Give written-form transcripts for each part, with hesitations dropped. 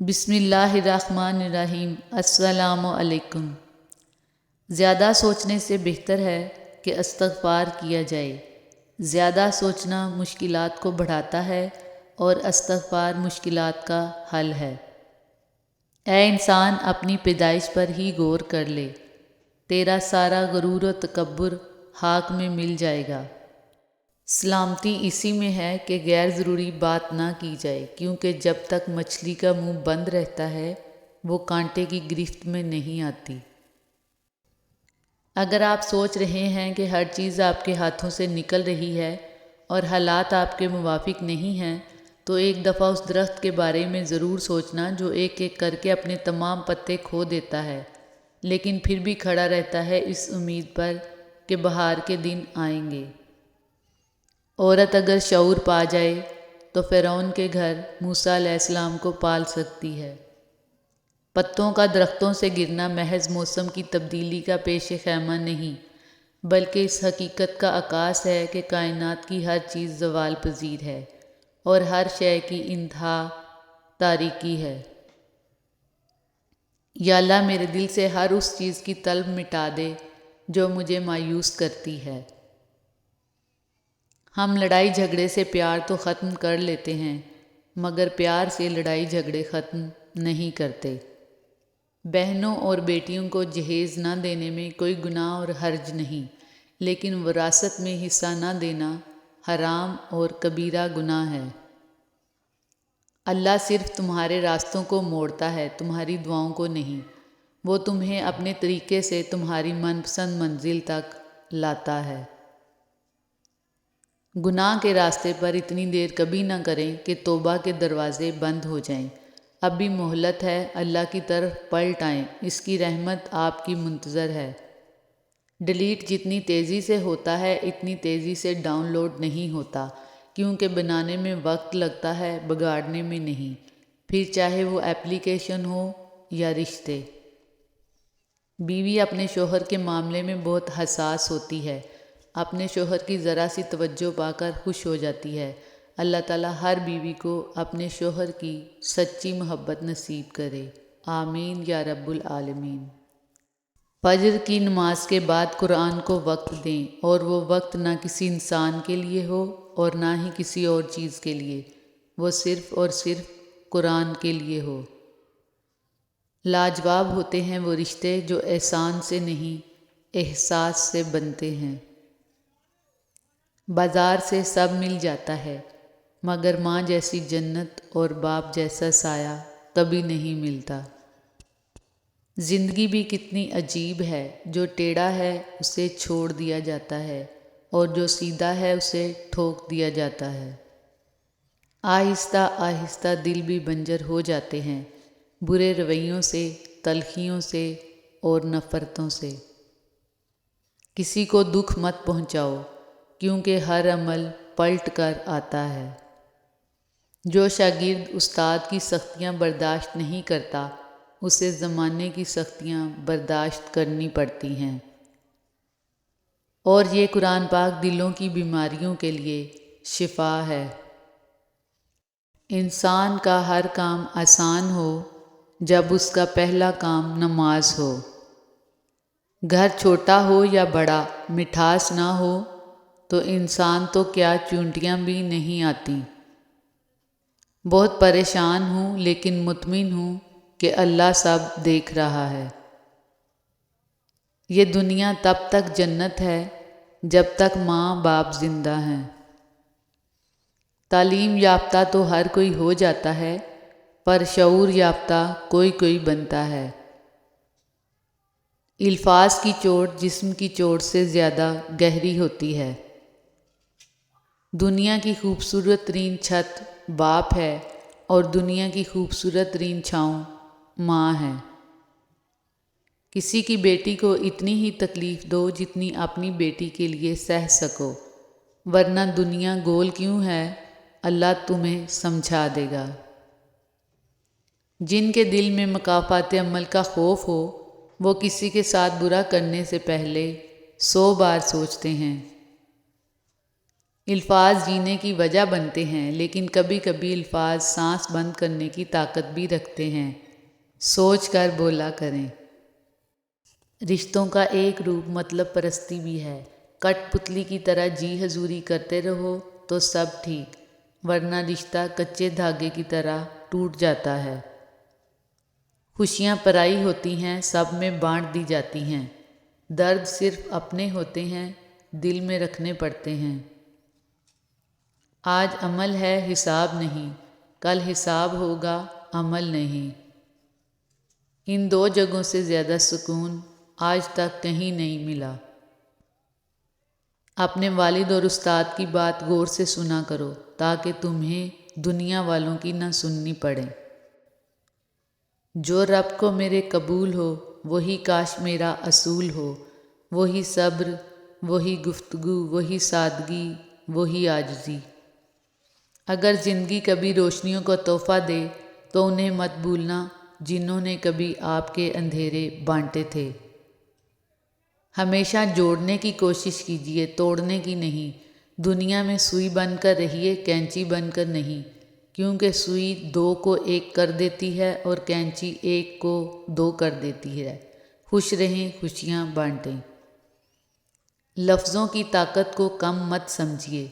بسم اللہ الرحمن الرحیم۔ السلام علیکم۔ زیادہ سوچنے سے بہتر ہے کہ استغفار کیا جائے۔ زیادہ سوچنا مشکلات کو بڑھاتا ہے اور استغفار مشکلات کا حل ہے۔ اے انسان، اپنی پیدائش پر ہی غور کر لے، تیرا سارا غرور و تکبر خاک میں مل جائے گا۔ سلامتی اسی میں ہے کہ غیر ضروری بات نہ کی جائے، کیونکہ جب تک مچھلی کا منہ بند رہتا ہے وہ کانٹے کی گرفت میں نہیں آتی۔ اگر آپ سوچ رہے ہیں کہ ہر چیز آپ کے ہاتھوں سے نکل رہی ہے اور حالات آپ کے موافق نہیں ہیں، تو ایک دفعہ اس درخت کے بارے میں ضرور سوچنا جو ایک ایک کر کے اپنے تمام پتے کھو دیتا ہے، لیکن پھر بھی کھڑا رہتا ہے اس امید پر کہ بہار کے دن آئیں گے۔ عورت اگر شعور پا جائے تو فرعون کے گھر موسیٰ علیہ السلام کو پال سکتی ہے۔ پتوں کا درختوں سے گرنا محض موسم کی تبدیلی کا پیش خیمہ نہیں، بلکہ اس حقیقت کا عکاس ہے کہ کائنات کی ہر چیز زوال پذیر ہے اور ہر شے کی انتہا تاریکی ہے۔ یا اللہ، میرے دل سے ہر اس چیز کی طلب مٹا دے جو مجھے مایوس کرتی ہے۔ ہم لڑائی جھگڑے سے پیار تو ختم کر لیتے ہیں، مگر پیار سے لڑائی جھگڑے ختم نہیں کرتے۔ بہنوں اور بیٹیوں کو جہیز نہ دینے میں کوئی گناہ اور حرج نہیں، لیکن وراثت میں حصہ نہ دینا حرام اور کبیرہ گناہ ہے۔ اللہ صرف تمہارے راستوں کو موڑتا ہے، تمہاری دعاؤں کو نہیں۔ وہ تمہیں اپنے طریقے سے تمہاری من پسند منزل تک لاتا ہے۔ گناہ کے راستے پر اتنی دیر کبھی نہ کریں کہ توبہ کے دروازے بند ہو جائیں۔ اب بھی مہلت ہے، اللہ کی طرف پلٹ آئیں، اس کی رحمت آپ کی منتظر ہے۔ ڈیلیٹ جتنی تیزی سے ہوتا ہے اتنی تیزی سے ڈاؤن لوڈ نہیں ہوتا، کیونکہ بنانے میں وقت لگتا ہے، بگاڑنے میں نہیں، پھر چاہے وہ ایپلیکیشن ہو یا رشتے۔ بیوی اپنے شوہر کے معاملے میں بہت حساس ہوتی ہے، اپنے شوہر کی ذرا سی توجہ پا کر خوش ہو جاتی ہے۔ اللہ تعالیٰ ہر بیوی کو اپنے شوہر کی سچی محبت نصیب کرے، آمین یا رب العالمین۔ فجر کی نماز کے بعد قرآن کو وقت دیں، اور وہ وقت نہ کسی انسان کے لیے ہو اور نہ ہی کسی اور چیز کے لیے، وہ صرف اور صرف قرآن کے لیے ہو۔ لاجواب ہوتے ہیں وہ رشتے جو احسان سے نہیں احساس سے بنتے ہیں۔ بازار سے سب مل جاتا ہے، مگر ماں جیسی جنت اور باپ جیسا سایہ کبھی نہیں ملتا۔ زندگی بھی کتنی عجیب ہے، جو ٹیڑھا ہے اسے چھوڑ دیا جاتا ہے اور جو سیدھا ہے اسے ٹھوک دیا جاتا ہے۔ آہستہ آہستہ دل بھی بنجر ہو جاتے ہیں، برے رویوں سے، تلخیوں سے اور نفرتوں سے۔ کسی کو دکھ مت پہنچاؤ، کیونکہ ہر عمل پلٹ کر آتا ہے۔ جو شاگرد استاد کی سختیاں برداشت نہیں کرتا، اسے زمانے کی سختیاں برداشت کرنی پڑتی ہیں۔ اور یہ قرآن پاک دلوں کی بیماریوں کے لیے شفا ہے۔ انسان کا ہر کام آسان ہو جب اس کا پہلا کام نماز ہو۔ گھر چھوٹا ہو یا بڑا، مٹھاس نہ ہو تو انسان تو کیا چونٹیاں بھی نہیں آتیں۔ بہت پریشان ہوں لیکن مطمئن ہوں کہ اللہ سب دیکھ رہا ہے۔ یہ دنیا تب تک جنت ہے جب تک ماں باپ زندہ ہیں۔ تعلیم یافتہ تو ہر کوئی ہو جاتا ہے، پر شعور یافتہ کوئی کوئی بنتا ہے۔ الفاظ کی چوٹ جسم کی چوٹ سے زیادہ گہری ہوتی ہے۔ دنیا کی خوبصورت ترین چھت باپ ہے اور دنیا کی خوبصورت ترین چھاؤں ماں ہے۔ کسی کی بیٹی کو اتنی ہی تکلیف دو جتنی اپنی بیٹی کے لیے سہ سکو، ورنہ دنیا گول کیوں ہے، اللہ تمہیں سمجھا دے گا۔ جن کے دل میں مکافات عمل کا خوف ہو، وہ کسی کے ساتھ برا کرنے سے پہلے 100 بار سوچتے ہیں۔ الفاظ جینے کی وجہ بنتے ہیں، لیکن کبھی کبھی الفاظ سانس بند کرنے کی طاقت بھی رکھتے ہیں۔ سوچ کر بولا کریں۔ رشتوں کا ایک روپ مطلب پرستی بھی ہے۔ کٹ پتلی کی طرح جی حضوری کرتے رہو تو سب ٹھیک، ورنہ رشتہ کچے دھاگے کی طرح ٹوٹ جاتا ہے۔ خوشیاں پرائی ہوتی ہیں، سب میں بانٹ دی جاتی ہیں۔ درد صرف اپنے ہوتے ہیں، دل میں رکھنے پڑتے ہیں۔ آج عمل ہے، حساب نہیں، کل حساب ہوگا، عمل نہیں۔ ان دو جگہوں سے زیادہ سکون آج تک کہیں نہیں ملا۔ اپنے والد اور استاد کی بات غور سے سنا کرو تاکہ تمہیں دنیا والوں کی نہ سننی پڑے۔ جو رب کو میرے قبول ہو وہی کاش میرا اصول ہو، وہی صبر، وہی گفتگو، وہی سادگی، وہی عاجزی۔ اگر زندگی کبھی روشنیوں کو تحفہ دے تو انہیں مت بھولنا جنہوں نے کبھی آپ کے اندھیرے بانٹے تھے۔ ہمیشہ جوڑنے کی کوشش کیجیے، توڑنے کی نہیں۔ دنیا میں سوئی بن کر رہیے، کینچی بن کر نہیں، کیونکہ سوئی دو کو ایک کر دیتی ہے اور کینچی ایک کو دو کر دیتی ہے۔ خوش رہیں، خوشیاں بانٹیں۔ لفظوں کی طاقت کو کم مت سمجھیے،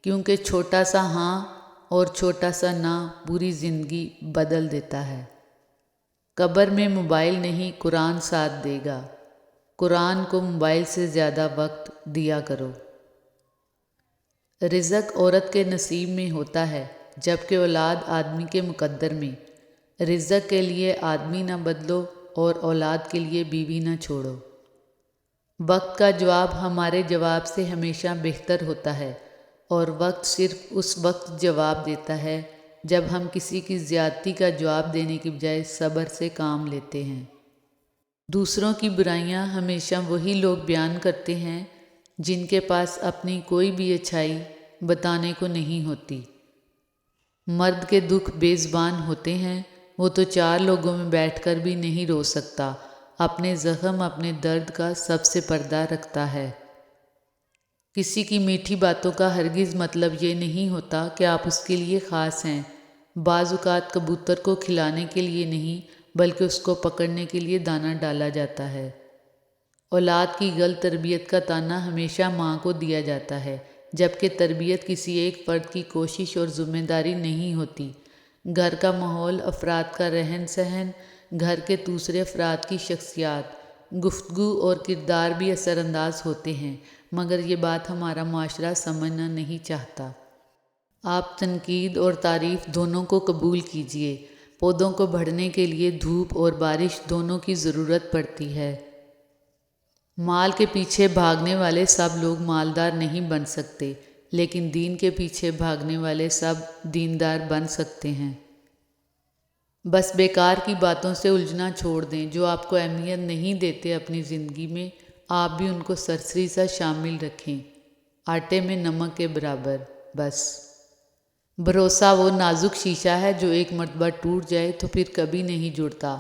کیونکہ چھوٹا سا ہاں اور چھوٹا سا نہ پوری زندگی بدل دیتا ہے۔ قبر میں موبائل نہیں، قرآن ساتھ دے گا۔ قرآن کو موبائل سے زیادہ وقت دیا کرو۔ رزق عورت کے نصیب میں ہوتا ہے، جبکہ اولاد آدمی کے مقدر میں۔ رزق کے لیے آدمی نہ بدلو اور اولاد کے لیے بیوی نہ چھوڑو۔ وقت کا جواب ہمارے جواب سے ہمیشہ بہتر ہوتا ہے، اور وقت صرف اس وقت جواب دیتا ہے جب ہم کسی کی زیادتی کا جواب دینے کی بجائے صبر سے کام لیتے ہیں۔ دوسروں کی برائیاں ہمیشہ وہی لوگ بیان کرتے ہیں جن کے پاس اپنی کوئی بھی اچھائی بتانے کو نہیں ہوتی۔ مرد کے دکھ بے زبان ہوتے ہیں، وہ تو چار لوگوں میں بیٹھ کر بھی نہیں رو سکتا، اپنے زخم، اپنے درد کا سب سے پردہ رکھتا ہے۔ کسی کی میٹھی باتوں کا ہرگز مطلب یہ نہیں ہوتا کہ آپ اس کے لیے خاص ہیں۔ بعض اوقات کبوتر کو کھلانے کے لیے نہیں بلکہ اس کو پکڑنے کے لیے دانہ ڈالا جاتا ہے۔ اولاد کی غلط تربیت کا طعنہ ہمیشہ ماں کو دیا جاتا ہے، جبکہ تربیت کسی ایک فرد کی کوشش اور ذمہ داری نہیں ہوتی۔ گھر کا ماحول، افراد کا رہن سہن، گھر کے دوسرے افراد کی شخصیات، گفتگو اور کردار بھی اثر انداز ہوتے ہیں، مگر یہ بات ہمارا معاشرہ سمجھنا نہیں چاہتا۔ آپ تنقید اور تعریف دونوں کو قبول کیجیے۔ پودوں کو بڑھنے کے لیے دھوپ اور بارش دونوں کی ضرورت پڑتی ہے۔ مال کے پیچھے بھاگنے والے سب لوگ مالدار نہیں بن سکتے، لیکن دین کے پیچھے بھاگنے والے سب دیندار بن سکتے ہیں۔ بس بیکار کی باتوں سے الجھنا چھوڑ دیں۔ جو آپ کو اہمیت نہیں دیتے اپنی زندگی میں، آپ بھی ان کو سرسری سا شامل رکھیں، آٹے میں نمک کے برابر۔ بس بھروسہ وہ نازک شیشہ ہے جو ایک مرتبہ ٹوٹ جائے تو پھر کبھی نہیں جڑتا،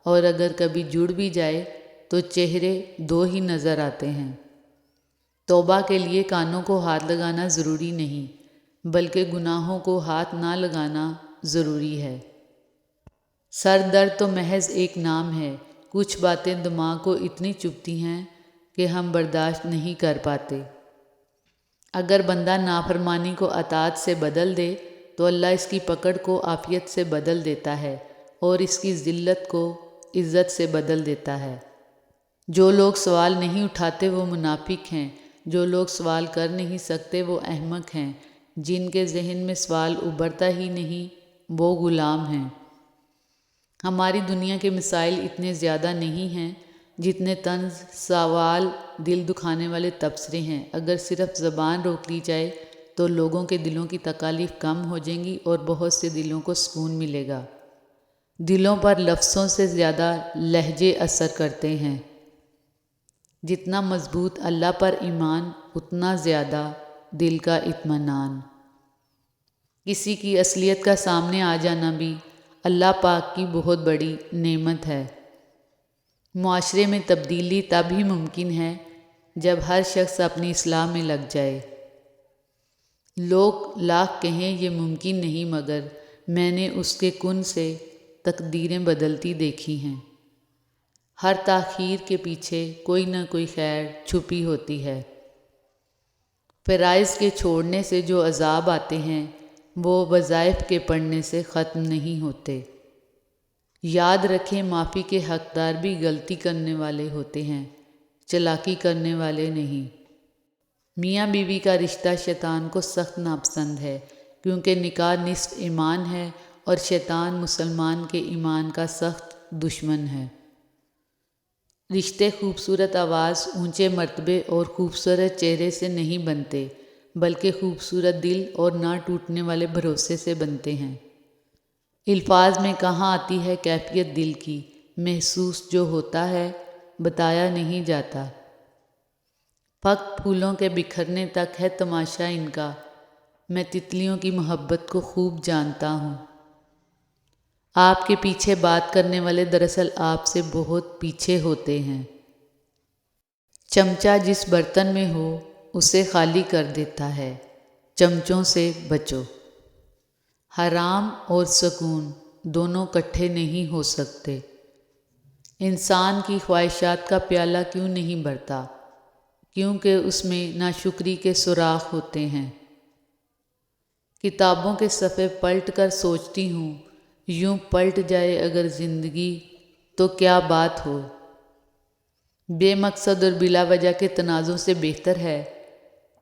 اور اگر کبھی جڑ بھی جائے تو چہرے دو ہی نظر آتے ہیں۔ توبہ کے لیے کانوں کو ہاتھ لگانا ضروری نہیں، بلکہ گناہوں کو ہاتھ نہ لگانا ضروری ہے۔ سر درد تو محض ایک نام ہے۔ کچھ باتیں دماغ کو اتنی چبھتی ہیں کہ ہم برداشت نہیں کر پاتے۔ اگر بندہ نافرمانی کو اطاعت سے بدل دے تو اللہ اس کی پکڑ کو عافیت سے بدل دیتا ہے اور اس کی ذلت کو عزت سے بدل دیتا ہے۔ جو لوگ سوال نہیں اٹھاتے وہ منافق ہیں، جو لوگ سوال کر نہیں سکتے وہ احمق ہیں، جن کے ذہن میں سوال ابھرتا ہی نہیں وہ غلام ہیں۔ ہماری دنیا کے مسائل اتنے زیادہ نہیں ہیں جتنے طنز، سوال، دل دکھانے والے تبصرے ہیں۔ اگر صرف زبان روک لی جائے تو لوگوں کے دلوں کی تکالیف کم ہو جائیں گی اور بہت سے دلوں کو سکون ملے گا۔ دلوں پر لفظوں سے زیادہ لہجے اثر کرتے ہیں۔ جتنا مضبوط اللہ پر ایمان، اتنا زیادہ دل کا اطمینان۔ کسی کی اصلیت کا سامنے آ جانا بھی اللہ پاک کی بہت بڑی نعمت ہے۔ معاشرے میں تبدیلی تب ہی ممکن ہے جب ہر شخص اپنی اصلاح میں لگ جائے۔ لوگ لاکھ کہیں یہ ممکن نہیں، مگر میں نے اس کے کن سے تقدیریں بدلتی دیکھی ہیں۔ ہر تاخیر کے پیچھے کوئی نہ کوئی خیر چھپی ہوتی ہے۔ فرائض کے چھوڑنے سے جو عذاب آتے ہیں وہ وظائف کے پڑھنے سے ختم نہیں ہوتے۔ یاد رکھیں، معافی کے حقدار بھی غلطی کرنے والے ہوتے ہیں، چالاکی کرنے والے نہیں۔ میاں بیوی کا رشتہ شیطان کو سخت ناپسند ہے، کیونکہ نکاح نصف ایمان ہے اور شیطان مسلمان کے ایمان کا سخت دشمن ہے۔ رشتے خوبصورت آواز، اونچے مرتبے اور خوبصورت چہرے سے نہیں بنتے، بلکہ خوبصورت دل اور نہ ٹوٹنے والے بھروسے سے بنتے ہیں۔ الفاظ میں کہاں آتی ہے کیفیت دل کی، محسوس جو ہوتا ہے بتایا نہیں جاتا۔ فقط پھولوں کے بکھرنے تک ہے تماشا ان کا، میں تتلیوں کی محبت کو خوب جانتا ہوں۔ آپ کے پیچھے بات کرنے والے دراصل آپ سے بہت پیچھے ہوتے ہیں۔ چمچہ جس برتن میں ہو اسے خالی کر دیتا ہے، چمچوں سے بچو۔ حرام اور سکون دونوں کٹھے نہیں ہو سکتے۔ انسان کی خواہشات کا پیالہ کیوں نہیں بھرتا؟ کیونکہ اس میں ناشکری کے سوراخ ہوتے ہیں۔ کتابوں کے صفحے پلٹ کر سوچتی ہوں، یوں پلٹ جائے اگر زندگی تو کیا بات ہو۔ بے مقصد اور بلا وجہ کے تنازع سے بہتر ہے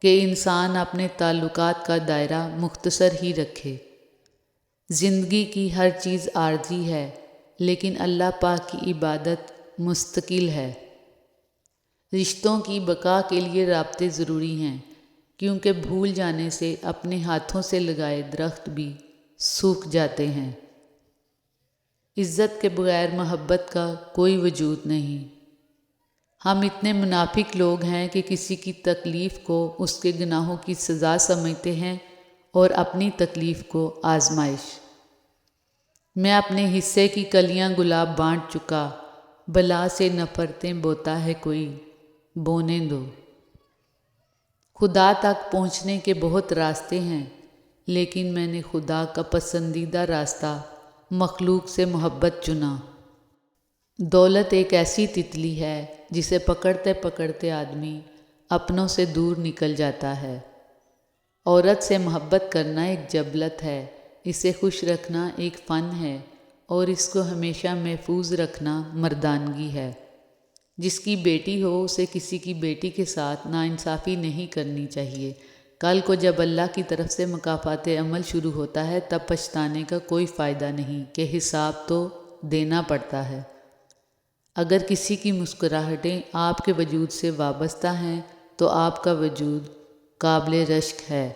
کہ انسان اپنے تعلقات کا دائرہ مختصر ہی رکھے۔ زندگی کی ہر چیز عارضی ہے، لیکن اللہ پاک کی عبادت مستقل ہے۔ رشتوں کی بقا کے لیے رابطے ضروری ہیں، کیونکہ بھول جانے سے اپنے ہاتھوں سے لگائے درخت بھی سوکھ جاتے ہیں۔ عزت کے بغیر محبت کا کوئی وجود نہیں۔ ہم اتنے منافق لوگ ہیں کہ کسی کی تکلیف کو اس کے گناہوں کی سزا سمجھتے ہیں اور اپنی تکلیف کو آزمائش۔ میں اپنے حصے کی کلیاں گلاب بانٹ چکا، بلا سے نفرتیں بوتا ہے کوئی، بونے دو۔ خدا تک پہنچنے کے بہت راستے ہیں، لیکن میں نے خدا کا پسندیدہ راستہ مخلوق سے محبت چنا۔ دولت ایک ایسی تتلی ہے جسے پکڑتے پکڑتے آدمی اپنوں سے دور نکل جاتا ہے۔ عورت سے محبت کرنا ایک جبلت ہے، اسے خوش رکھنا ایک فن ہے، اور اس کو ہمیشہ محفوظ رکھنا مردانگی ہے۔ جس کی بیٹی ہو اسے کسی کی بیٹی کے ساتھ ناانصافی نہیں کرنی چاہیے۔ کل کو جب اللہ کی طرف سے مکافات عمل شروع ہوتا ہے تب پچھتانے کا کوئی فائدہ نہیں کہ حساب تو دینا پڑتا ہے۔ اگر کسی کی مسکراہٹیں آپ کے وجود سے وابستہ ہیں تو آپ کا وجود قابل رشک ہے۔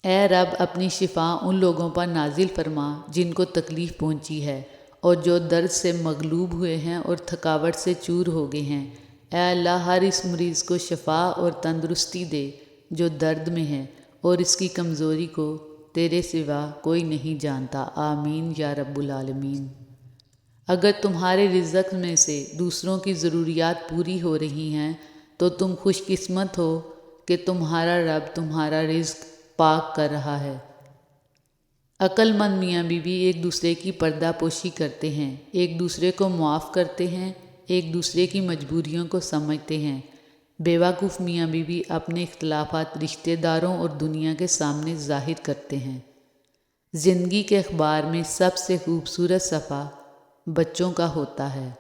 اے رب، اپنی شفا ان لوگوں پر نازل فرما جن کو تکلیف پہنچی ہے اور جو درد سے مغلوب ہوئے ہیں اور تھکاوٹ سے چور ہو گئے ہیں۔ اے اللہ، ہر اس مریض کو شفا اور تندرستی دے جو درد میں ہے، اور اس کی کمزوری کو تیرے سوا کوئی نہیں جانتا۔ آمین یا رب العالمین۔ اگر تمہارے رزق میں سے دوسروں کی ضروریات پوری ہو رہی ہیں تو تم خوش قسمت ہو کہ تمہارا رب تمہارا رزق پاک کر رہا ہے۔ عقل مند میاں بیوی ایک دوسرے کی پردہ پوشی کرتے ہیں، ایک دوسرے کو معاف کرتے ہیں، ایک دوسرے کی مجبوریوں کو سمجھتے ہیں۔ بیوقوف میاں بیوی اپنے اختلافات رشتہ داروں اور دنیا کے سامنے ظاہر کرتے ہیں۔ زندگی کے اخبار میں سب سے خوبصورت صفحہ بچوں کا ہوتا ہے۔